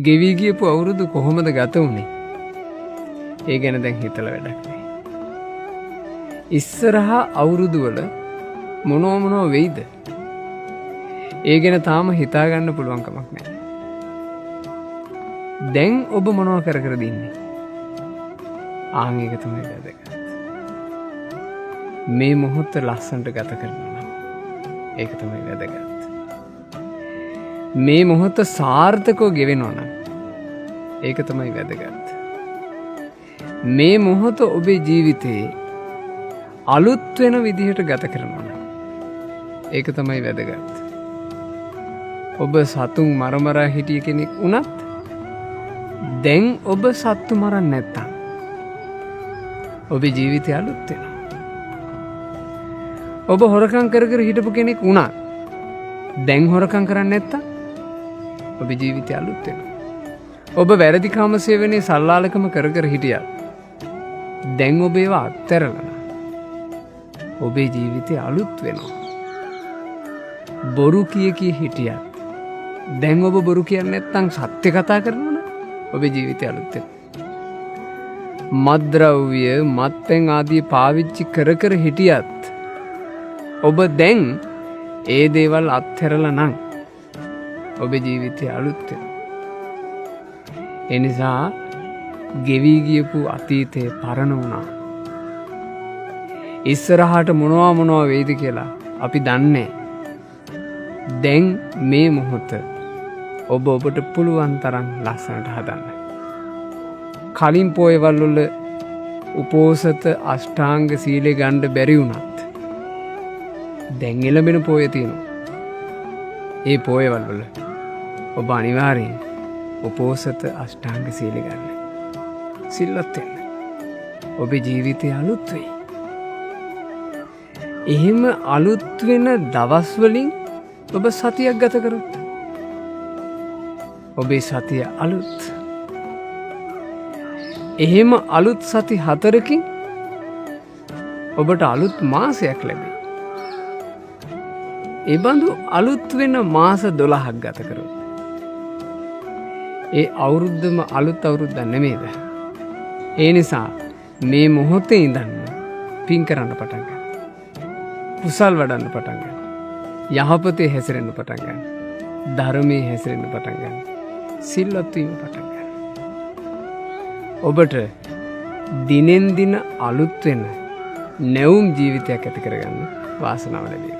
ගෙවී ගියපු අවුරුදු කොහොමද ගත වුනේ? ඒ ගැන දැන් හිතලා වැඩක් නැහැ. ඉස්සරහා අවුරුදු වල මොනව වෙයිද? ඒ ගැන තාම හිතා ගන්න පුළුවන් කමක් නැහැ. දැන් ඔබ මොනව කර දින්නේ? ආන් ඒක තමයි වැදගත්. මේ මොහොත ලස්සනට ගත කරනවා. ඒක තමයි වැදගත්. මේ මොහොත සාර්ථකව ගෙවෙනවා නම් ඒක තමයි වැදගත්. මේ මොහොත ඔබේ ජීවිතේ අලුත් වෙන විදිහට ගත කරනවා නම් ඒක තමයි වැදගත්. ඔබ සතුන් මරමරා හිටිය කෙනෙක් වුණත් දැන් ඔබ සත්තු මරන්නේ නැත්තම් ඔබේ ජීවිතය අලුත් වෙනවා. ඔබ හොරකම් කර හිටපු කෙනෙක් වුණත් දැන් හොරකම් කරන්නේ නැත්තම් ඔබේ ජීවිතය අලුත් වෙනවා. ඔබ වැරදි කාම සේවනයේ සල්ලාලකම කර හිටියත් දැන් ඔබ ඒවා අත්හැරලා ඔබේ ජීවිතය අලුත් වෙනවා. බොරු කිය හිටියත් දැන් ඔබ බොරු කියන්නේ නැත්නම් සත්‍ය කතා කරනවනේ ඔබේ ජීවිතය අලුත් වෙනවා. මත්ද්‍රව්‍ය මත්පැන් ආදී පාවිච්චි කර හිටියත් ඔබ දැන් ඒ දේවල් අත්හැරලා නම් ඔබේ ජීවිතය අලුත් වෙනවා. ඒ නිසා ගෙවී ගියපු අතීතය පරණ වුණා. ඉස්සරහට මොනවා වෙයිද කියලා අපි දන්නේ. දැන් මේ මොහොත ඔබට පුළුවන් තරම් ලස්සනට හදන්න. කලින් පොයවල් වල උපෝසත අෂ්ටාංග සීලේ ගන්න බැරි වුණත් දැන් එළඹෙන පොය තියෙනවා. ඒ පොයවල් වල ඔබ අනිවාර්යෙන් උපෝසත අෂ්ටාංග සීලේ ගන්න. සිල්වත් වෙන්න. ඔබේ ජීවිතය අලුත් වෙයි. එහෙම අලුත් වෙන දවස් වලින් ඔබ සතියක් ගත කරොත් ඔබේ සතිය අලුත්. එහෙම අලුත් සති 4කින් ඔබට අලුත් මාසයක් ලැබෙයි. ඒ බඳු අලුත් වෙන මාස 12ක් ගත කරොත් ඒ අවුරුද්දම අලුත් අවුරුද්දක් නෙමෙයිද? ඒ නිසා මේ මොහොතේ ඉඳන් පින් කරන්න පටන් ගන්න. කුසල් වඩන්න පටන් ගන්න. යහපතේ හැසිරෙන්න පටන් ගන්න. ධර්මයේ හැසිරෙන්න පටන් ගන්න. සිල්වත් වීම පටන් ගන්න. ඔබට දිනෙන් දින අලුත් වෙන නැවුම් ජීවිතයක් ඇති කරගන්න වාසනාව ලැබේවි.